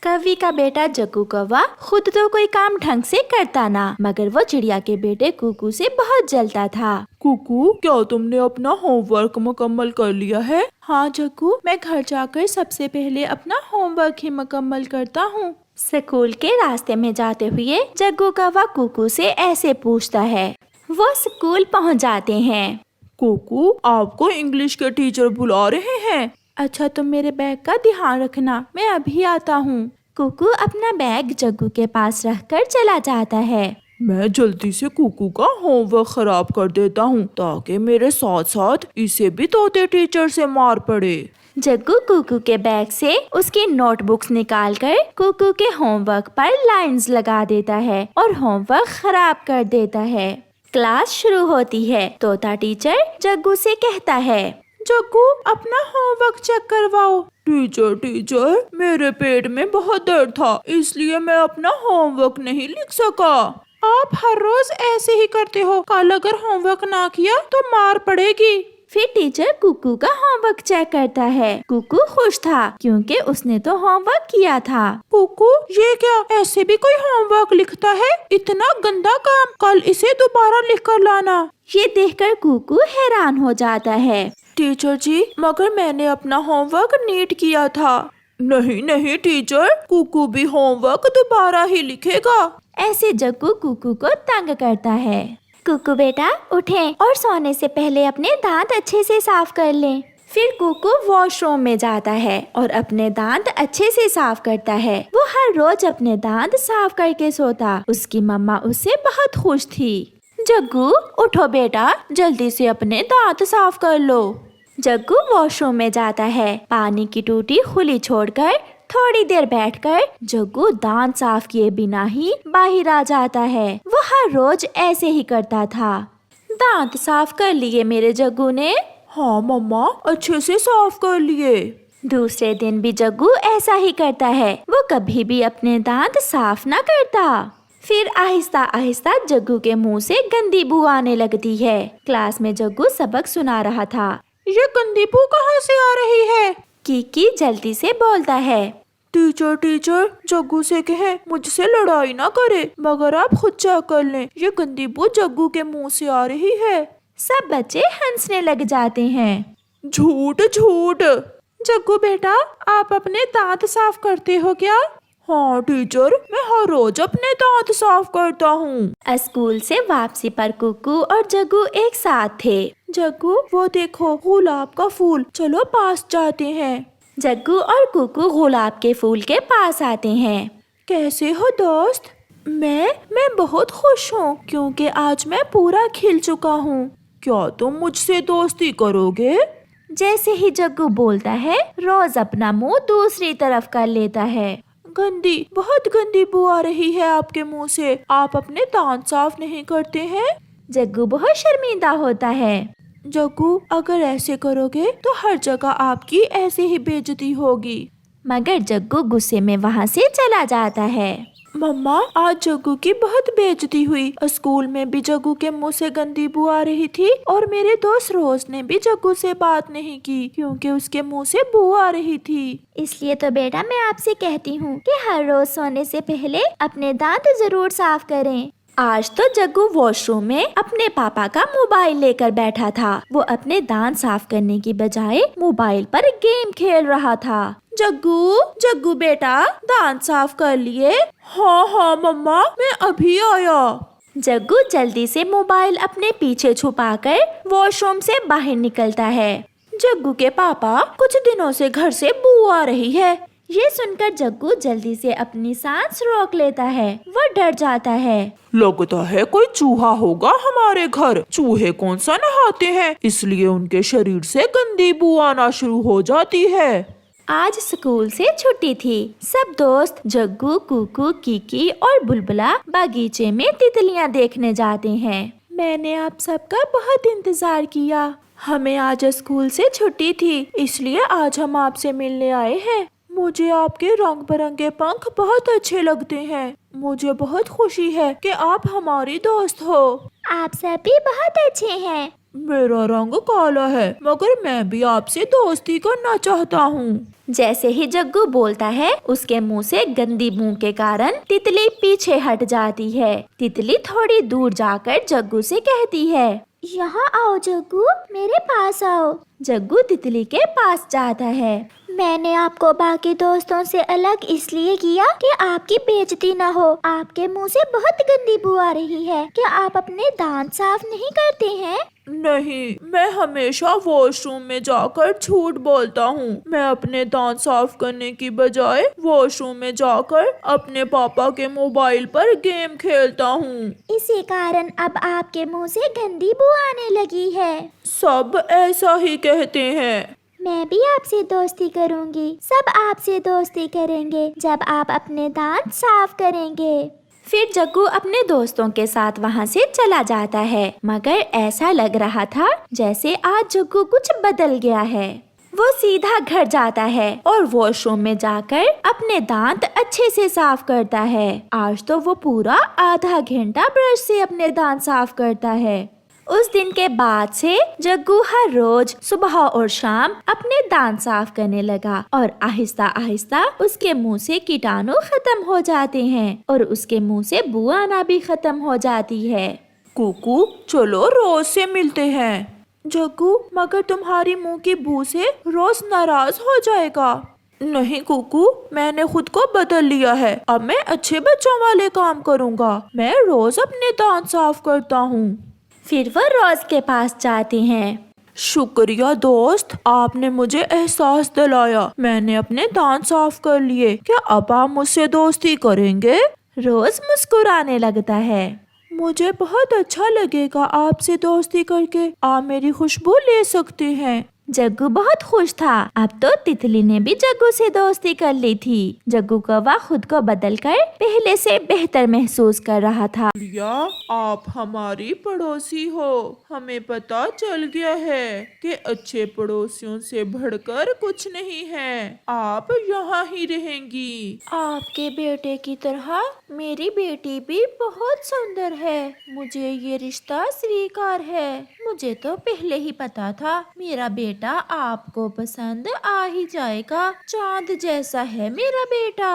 कवि का बेटा जग्गू कौवा खुद तो कोई काम ढंग से करता ना, मगर वो चिड़िया के बेटे कुकू से बहुत जलता था। कुकू, क्या तुमने अपना होमवर्क मुकम्मल कर लिया है? हाँ जग्गू, मैं घर जाकर सबसे पहले अपना होमवर्क ही मुकम्मल करता हूँ। स्कूल के रास्ते में जाते हुए जग्गू कौवा कुकू से ऐसे पूछता है। वो स्कूल पहुँच जाते हैं। कुकू, आपको इंग्लिश के टीचर बुला रहे हैं। अच्छा, तुम मेरे बैग का ध्यान रखना, मैं अभी आता हूँ। कुकू अपना बैग जग्गू के पास रखकर चला जाता है। मैं जल्दी से कुकू का होमवर्क खराब कर देता हूँ ताकि मेरे साथ साथ इसे भी तोते टीचर से मार पड़े। जग्गू कुकू के बैग से उसकी नोटबुक्स निकालकर कुकू के होमवर्क पर लाइंस लगा देता है और होमवर्क खराब कर देता है। क्लास शुरू होती है। तोता टीचर जग्गू से कहता है, जग्गू, अपना होमवर्क चेक करवाओ। टीचर, मेरे पेट में बहुत दर्द था, इसलिए मैं अपना होमवर्क नहीं लिख सका। आप हर रोज ऐसे ही करते हो, कल अगर होमवर्क ना किया तो मार पड़ेगी। फिर टीचर कुकू का होमवर्क चेक करता है। कुकू खुश था क्योंकि उसने तो होमवर्क किया था। कुकू, ये क्या, ऐसे भी कोई होमवर्क लिखता है? इतना गंदा काम, कल इसे दोबारा लिख कर लाना। ये देखकर कुकू हैरान हो जाता है। टीचर जी, मगर मैंने अपना होमवर्क नीट किया था। नहीं टीचर, कुकू भी होमवर्क दोबारा ही लिखेगा। ऐसे जग्गू कुकू को तंग करता है। कुकू बेटा, उठें और सोने से पहले अपने दांत अच्छे से साफ कर लें। फिर कुकू वॉशरूम में जाता है और अपने दांत अच्छे से साफ करता है। वो हर रोज अपने दांत साफ करके सोता। उसकी मम्मा उससे बहुत खुश थी। जग्गू, उठो बेटा, जल्दी से अपने दांत साफ कर लो। जग्गू वॉशरूम में जाता है। पानी की टूटी खुली छोड़कर थोड़ी देर बैठकर जग्गू दांत साफ किए बिना ही बाहर आ जाता है। वो हर रोज ऐसे ही करता था। दांत साफ कर लिए मेरे जग्गू ने? हाँ मम्मा, अच्छे से साफ कर लिए। दूसरे दिन भी जग्गू ऐसा ही करता है। वो कभी भी अपने दांत साफ ना करता। फिर आहिस्ता आहिस्ता जग्गू के मुंह से गंदी बू आने लगती है। क्लास में जग्गू सबक सुना रहा था। ये गंदी बू कहाँ से आ रही है? कीकी जल्दी से बोलता है। टीचर, जग्गू से कहें मुझसे लड़ाई ना करे, मगर आप खुद चेक कर लें, ये गंदी बू जग्गू के मुंह से आ रही है। सब बच्चे हंसने लग जाते हैं। झूठ। जग्गू बेटा, आप अपने दांत साफ करते हो क्या? हाँ टीचर, मैं हर रोज अपने दांत साफ करता हूँ। स्कूल से वापसी पर कुकू और जग्गू एक साथ थे। जग्गू, वो देखो गुलाब का फूल, चलो पास जाते हैं। जग्गू और कुकू गुलाब के फूल के पास आते हैं। कैसे हो दोस्त? मैं बहुत खुश हूँ क्योंकि आज मैं पूरा खिल चुका हूँ। क्या तुम मुझसे दोस्ती करोगे? जैसे ही जग्गू बोलता है, रोज अपना मुंह दूसरी तरफ कर लेता है। बहुत गंदी बू आ रही है आपके मुंह से। आप अपने दांत साफ नहीं करते हैं? जग्गू बहुत शर्मिंदा होता है। जग्गू, अगर ऐसे करोगे तो हर जगह आपकी ऐसे ही बेइज्जती होगी। मगर जग्गू गुस्से में वहाँ से चला जाता है। मम्मा, आज जग्गू की बहुत बेइज्जती हुई। स्कूल में भी जग्गू के मुंह से गंदी बू आ रही थी और मेरे दोस्त रोज ने भी जग्गू से बात नहीं की क्योंकि उसके मुंह से बू आ रही थी। इसलिए तो बेटा मैं आपसे कहती हूँ कि हर रोज सोने से पहले अपने दांत जरूर साफ करें। आज तो जग्गू वॉशरूम में अपने पापा का मोबाइल लेकर बैठा था। वो अपने दांत साफ करने की बजाय मोबाइल पर गेम खेल रहा था। जग्गू बेटा, दांत साफ कर लिए? हाँ मम्मा, मैं अभी आया। जग्गू जल्दी से मोबाइल अपने पीछे छुपाकर वॉशरूम से बाहर निकलता है। जग्गू के पापा, कुछ दिनों से घर से बू आ रही है। ये सुनकर जग्गू जल्दी से अपनी सांस रोक लेता है। वो डर जाता है। लगता है कोई चूहा होगा हमारे घर। चूहे कौन सा नहाते हैं, इसलिए उनके शरीर से गंदी बू आना शुरू हो जाती है। आज स्कूल से छुट्टी थी। सब दोस्त जग्गू, कुकू, कीकी और बुलबुला बगीचे में तितलियां देखने जाते हैं। मैंने आप सबका बहुत इंतजार किया। हमें आज स्कूल से छुट्टी थी, इसलिए आज हम आपसे मिलने आए हैं। मुझे आपके रंग बिरंगे पंख बहुत अच्छे लगते हैं। मुझे बहुत खुशी है कि आप हमारी दोस्त हो। आप सब भी बहुत अच्छे हैं। मेरा रंग काला है, मगर मैं भी आपसे दोस्ती करना चाहता हूँ। जैसे ही जग्गू बोलता है, उसके मुंह से गंदी बू के कारण तितली पीछे हट जाती है। तितली थोड़ी दूर जाकर जग्गू से कहती है, यहाँ आओ जग्गू, मेरे पास आओ। जग्गू तितली के पास जाता है। मैंने आपको बाकी दोस्तों से अलग इसलिए किया कि आपकी बेइज्जती न हो। आपके मुंह से बहुत गंदी बू आ रही है। क्या आप अपने दांत साफ नहीं करते हैं? नहीं, मैं हमेशा वॉशरूम में जाकर झूठ बोलता हूँ। मैं अपने दांत साफ करने की बजाय वॉशरूम में जाकर अपने पापा के मोबाइल पर गेम खेलता हूँ। इसी कारण अब आपके मुंह से गंदी बू आने लगी है। सब ऐसा ही कहते हैं। मैं भी आपसे दोस्ती करूंगी। सब आपसे दोस्ती करेंगे जब आप अपने दांत साफ करेंगे। फिर जग्गू अपने दोस्तों के साथ वहाँ से चला जाता है, मगर ऐसा लग रहा था जैसे आज जग्गू कुछ बदल गया है। वो सीधा घर जाता है और वॉशरूम में जाकर अपने दांत अच्छे से साफ करता है। आज तो वो पूरा आधा घंटा ब्रश से अपने दांत साफ करता है। उस दिन के बाद से जग्गू हर रोज सुबह और शाम अपने दांत साफ करने लगा और आहिस्ता आहिस्ता उसके मुंह से कीटाणु खत्म हो जाते हैं और उसके मुंह से बू आना भी खत्म हो जाती है। कुकू, चलो रोज से मिलते हैं। जग्गू, मगर तुम्हारी मुंह की बू से रोज नाराज हो जाएगा। नहीं कुकू, मैंने खुद को बदल लिया है। अब मैं अच्छे बच्चों वाले काम करूँगा। मैं रोज अपने दांत साफ करता हूँ। फिर वो रोज के पास जाते हैं। शुक्रिया दोस्त, आपने मुझे एहसास दिलाया। मैंने अपने दांत साफ कर लिए। क्या अब आप मुझसे दोस्ती करेंगे? रोज मुस्कुराने लगता है। मुझे बहुत अच्छा लगेगा आपसे दोस्ती करके। आप मेरी खुशबू ले सकते हैं। जग्गू बहुत खुश था। अब तो तितली ने भी जग्गू से दोस्ती कर ली थी। जग्गू को वह खुद को बदलकर पहले से बेहतर महसूस कर रहा था। प्रिया, आप हमारी पड़ोसी हो। हमें पता चल गया है कि अच्छे पड़ोसियों से बढ़कर कुछ नहीं है। आप यहाँ ही रहेंगी। आपके बेटे की तरह मेरी बेटी भी बहुत सुंदर है। मुझे ये रिश्ता स्वीकार है। मुझे तो पहले ही पता था मेरा बेटा आपको पसंद आ ही जाएगा। चांद जैसा है मेरा बेटा।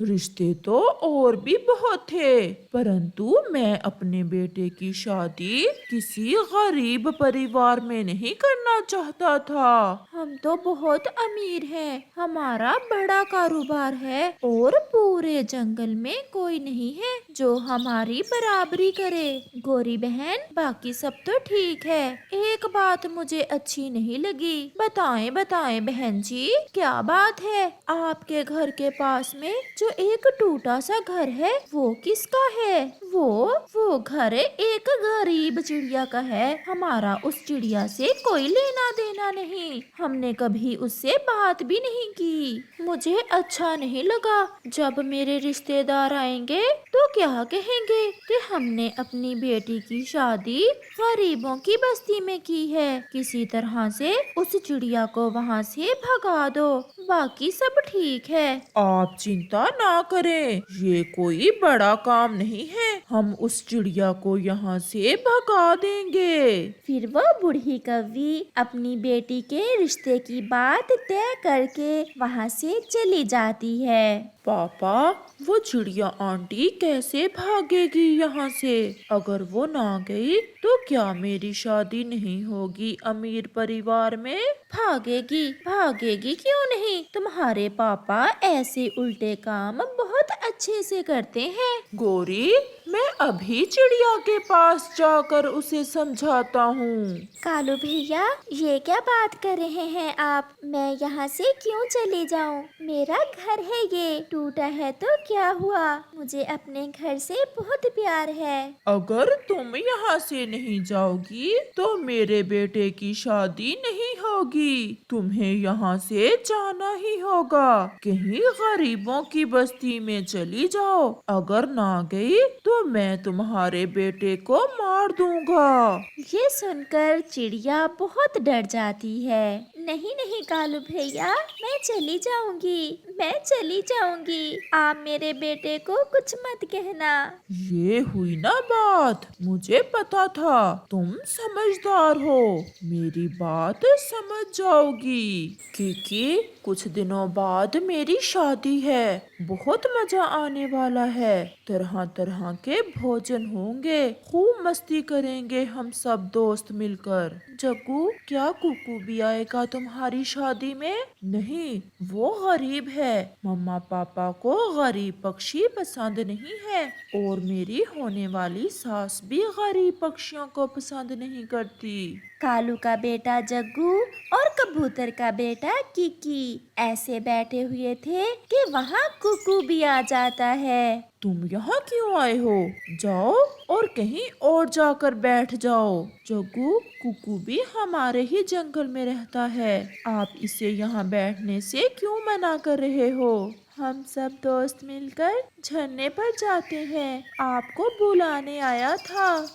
रिश्ते तो और भी बहुत थे, परंतु मैं अपने बेटे की शादी किसी गरीब परिवार में नहीं करना चाहता था। हम तो बहुत अमीर हैं। हमारा बड़ा कारोबार है और पूरे जंगल में कोई नहीं है जो हमारी बराबरी करे। गोरी बहन, बाकी सब तो ठीक है। एक बात मुझे अच्छी नहीं लगी। बताएं बताएं बहन जी, क्या बात है? आपके घर के पास में जो एक टूटा सा घर है वो किसका है? वो घर एक गरीब चिड़िया का है। हमारा उस चिड़िया से कोई लेना देना नहीं। हमने कभी उससे बात भी नहीं की। मुझे अच्छा नहीं लगा। जब मेरे रिश्तेदार आएंगे तो क्या कहेंगे कि हमने अपनी बेटी की शादी गरीबों की बस्ती में की है। किसी तरह से उस चिड़िया को वहाँ से भगा दो। बाकी सब ठीक है। आप चिंता ना करें, ये कोई बड़ा काम नहीं है। हम उस चिड़िया को यहाँ से भगा देंगे। फिर वो बूढ़ी कौवी अपनी बेटी के रिश्ते की बात तय करके वहाँ से चली जाती है। पापा, वो चिड़िया आंटी कैसे भागेगी यहाँ से? अगर वो ना गई तो क्या मेरी शादी नहीं होगी अमीर परिवार में? भागेगी क्यों नहीं? तुम्हारे पापा ऐसे उल्टे काम बहुत अच्छे से करते हैं। गोरी, मैं अभी चिड़िया के पास जाकर उसे समझाता हूँ। कालू भैया, ये क्या बात कर रहे हैं आप? मैं यहाँ से क्यों चली जाऊँ? मेरा घर है ये। टूटा है तो क्या हुआ? मुझे अपने घर से बहुत प्यार है। अगर तुम यहाँ से नहीं जाओगी तो मेरे बेटे की शादी नहीं होगी। तुम्हें यहाँ से जाना ही होगा। कहीं गरीबों की बस्ती में चली जाओ। अगर ना गई तो मैं तुम्हारे बेटे को मार दूंगा। ये सुनकर चिड़िया बहुत डर जाती है। नहीं नहीं कालू भैया, मैं चली जाऊंगी, मैं चली जाऊंगी। आप मेरे बेटे को कुछ मत कहना। ये हुई ना बात, मुझे पता था तुम समझदार हो, मेरी बात समझ जाओगी। क्योंकि कुछ दिनों बाद मेरी शादी है, बहुत मजा आने वाला है, तरह तरह के भोजन होंगे, खूब मस्ती करेंगे हम सब दोस्त मिलकर। जग्गू, क्या कुकू भी आएगा तुम्हारी शादी में? नहीं, वो गरीब है, मम्मा पापा को गरीब पक्षी पसंद नहीं है, और मेरी होने वाली सास भी गरीब पक्षियों को पसंद नहीं करती। कालू का बेटा जग्गू और कबूतर का बेटा किकी ऐसे बैठे हुए थे कि वहाँ कुकू भी आ जाता है। तुम यहाँ क्यों आए हो? जाओ और कहीं और जाकर बैठ जाओ। जग्गू, कुकू भी हमारे ही जंगल में रहता है, आप इसे यहाँ बैठने से क्यों मना कर रहे हो? हम सब दोस्त मिलकर झरने पर जाते हैं, आपको बुलाने आया था।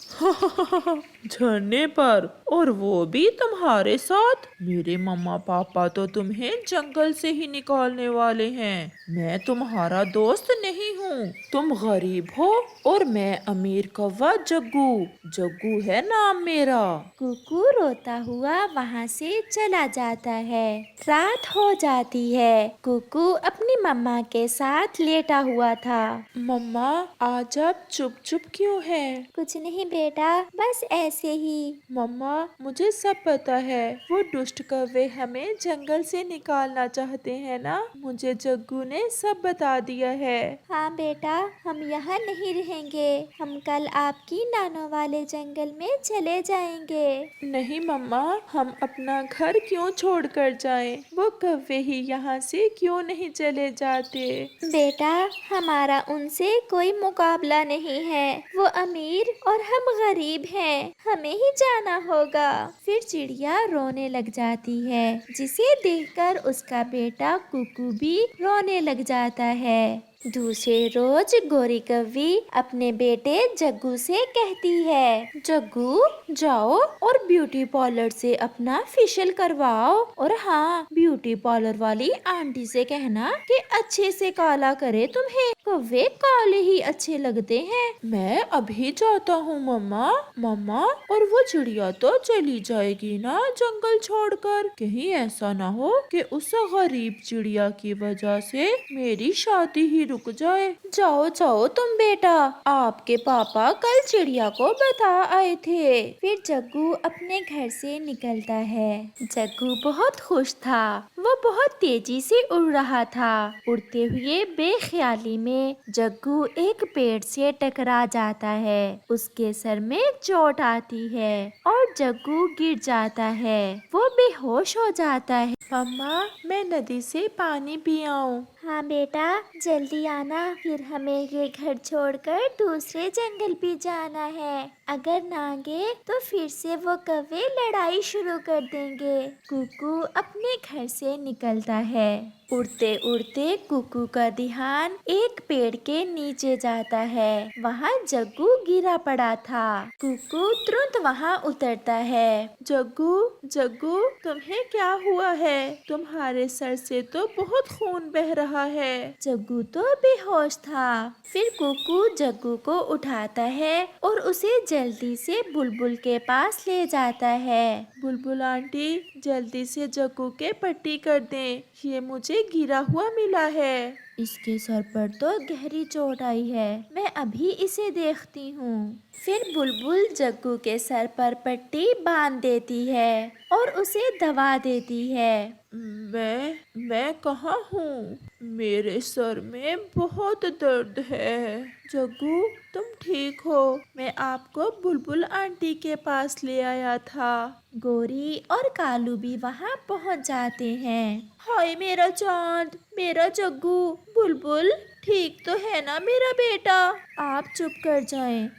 झरने पर? और वो भी तुम्हारे साथ? मेरे मम्मा पापा तो तुम्हें जंगल से ही निकालने वाले हैं। मैं तुम्हारा दोस्त नहीं हूँ, तुम गरीब हो और मैं अमीर कौवा जग्गू। जग्गू है नाम मेरा। कुकू रोता हुआ वहाँ से चला जाता है। रात हो जाती है। कुकू अपनी मम्मा के साथ लेटा हुआ था। मम्मा, आज आप चुप चुप क्यों हैं? कुछ नहीं बेटा, बस ऐसे ही। मम्मा, मुझे सब पता है, वो दुष्ट कौवे हमें जंगल से निकालना चाहते हैं ना, मुझे जग्गू ने सब बता दिया है। हाँ बेटा, हम यहाँ नहीं रहेंगे, हम कल आपकी नानों वाले जंगल में चले जाएंगे। नहीं मम्मा, हम अपना घर क्यों छोड़ कर जाएं? वो कौवे ही यहाँ से क्यों नहीं चले जाते? बेटा, हमारा उनसे कोई मुकाबला नहीं है, वो अमीर और हम गरीब हैं, हमें ही जाना होगा। फिर चिड़िया रोने लग जाती है, जिसे देखकर उसका बेटा कुकू भी रोने लग जाता है। दूसरे रोज गोरी कौवी अपने बेटे जग्गू से कहती है, जग्गू, जाओ और ब्यूटी पार्लर से अपना फेशियल करवाओ, और हाँ, ब्यूटी पार्लर वाली आंटी से कहना कि अच्छे से काला करे तुम्हें, कौवे काले ही अच्छे लगते हैं। मैं अभी जाता हूँ मम्मा। मम्मा, और वो चिड़िया तो चली जाएगी ना जंगल छोड़कर? कहीं ऐसा ना हो कि उस गरीब चिड़िया की वजह से मेरी शादी ही रुक जाए। जाओ जाओ तुम बेटा, आपके पापा कल चिड़िया को बता आए थे। फिर जग्गू अपने घर से निकलता है। जग्गू बहुत खुश था, वो बहुत तेजी से उड़ रहा था। उड़ते हुए बेख्याली में जग्गू एक पेड़ से टकरा जाता है, उसके सर में चोट आती है और जग्गू गिर जाता है, वो बेहोश हो जाता है। मम्मा, मैं नदी से पानी पी आऊं? हाँ बेटा, जल्दी आना, फिर हमें ये घर छोड़कर दूसरे जंगल भी जाना है। अगर ना गए तो फिर से वो कौवे लड़ाई शुरू कर देंगे। कुकू अपने घर से निकलता है। उड़ते उड़ते कुकू का ध्यान एक पेड़ के नीचे जाता है। वहाँ जग्गू गिरा पड़ा था। कुकू तुरंत वहाँ उतरता है। जग्गू, जग्गू, तुम्हें क्या हुआ है? तुम्हारे सर से तो बहुत खून बह रहा है। जग्गू तो बेहोश था। फिर कुकू जग्गू को उठाता है और उसे जल्दी से बुलबुल के पास ले जाता है। बुलबुल आंटी, जल्दी से जग्गू के पट्टी कर दें, ये मुझे गिरा हुआ मिला है। इसके सर पर तो गहरी चोट आई है, मैं अभी इसे देखती हूँ। फिर बुलबुल जग्गू के सर पर पट्टी बांध देती है और उसे दवा देती है। मैं कहाँ हूँ? मेरे सर में बहुत दर्द है। जग्गू, तुम ठीक हो? मैं आपको बुलबुल आंटी के पास ले आया था। गोरी और कालू भी वहाँ पहुँच जाते हैं। हाय मेरा चांद, मेरा जग्गू, बुलबुल ठीक तो है ना मेरा बेटा? आप चुप कर जाएं,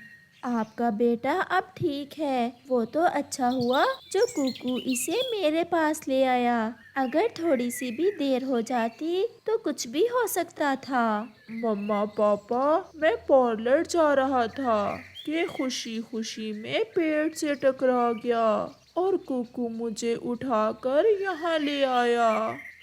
आपका बेटा अब ठीक है। वो तो अच्छा हुआ जो कुकू इसे मेरे पास ले आया, अगर थोड़ी सी भी देर हो जाती तो कुछ भी हो सकता था। मम्मा पापा, मैं पार्लर जा रहा था कि खुशी खुशी में पेड़ से टकरा गया اور کوکو مجھے اٹھا کر یہاں لے آیا۔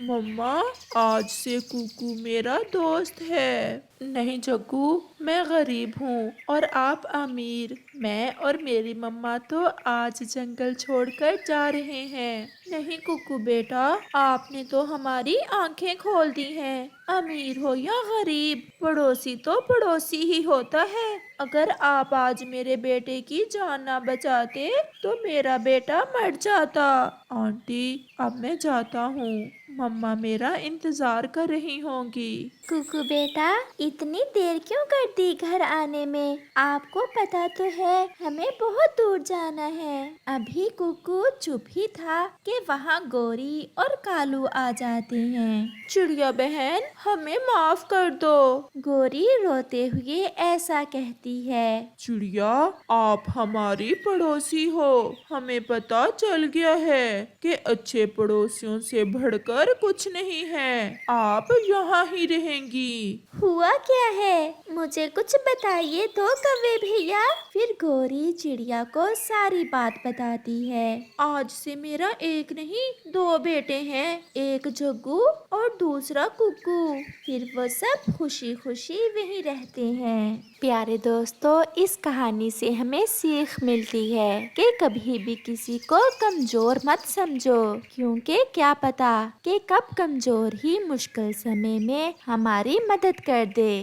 مما، آج سے کوکو میرا دوست ہے۔ نہیں جگو، میں غریب ہوں اور آپ امیر۔ میں اور میری مما تو آج جنگل چھوڑ کر جا رہے ہیں۔ نہیں کوکو بیٹا، آپ نے تو ہماری آنکھیں کھول دی ہیں۔ امیر ہو یا غریب، پڑوسی تو پڑوسی ہی ہوتا ہے۔ اگر آپ آج میرے بیٹے کی جان نہ بچاتے تو میرا بیٹا مر جاتا۔ آنٹی، اب میں جاتا ہوں، مما میرا انتظار کر رہی ہوں گی۔ کوکو بیٹا، اتنی دیر کیوں کر دی گھر آنے میں؟ آپ کو پتا تو ہے ہمیں بہت دور جانا ہے۔ ابھی کوکو چپ ہی تھا کہ وہاں گوری اور کالو آ جاتے ہیں۔ چڑیا بہن، ہمیں معاف کر دو۔ گوری روتے ہوئے ایسا کہتی ہے۔ چڑیا، آپ ہماری پڑوسی ہو۔ ہمیں پتا چل گیا ہے کہ اچھے پڑوسیوں سے بڑھ کر کچھ نہیں ہے۔ آپ یہاں ہی رہیں گی۔ ہوا کیا ہے؟ مجھے کچھ بتائیے تو کوے بھیا۔ پھر گوری چڑیا کو ساری بات بتاتی ہے۔ آج سے میرا ایک نہیں 2 بیٹے ہیں، ایک جگو اور دوسرا کوکو۔ پھر وہ سب خوشی خوشی وہیں رہتے ہیں۔ پیارے دوستو، اس کہانی سے ہمیں سیکھ ملتی ہے کہ کبھی بھی کسی کو کمزور مت سمجھو، کیونکہ کیا پتا کہ کب کمزور ہی مشکل سمے میں ہماری مدد کر دے۔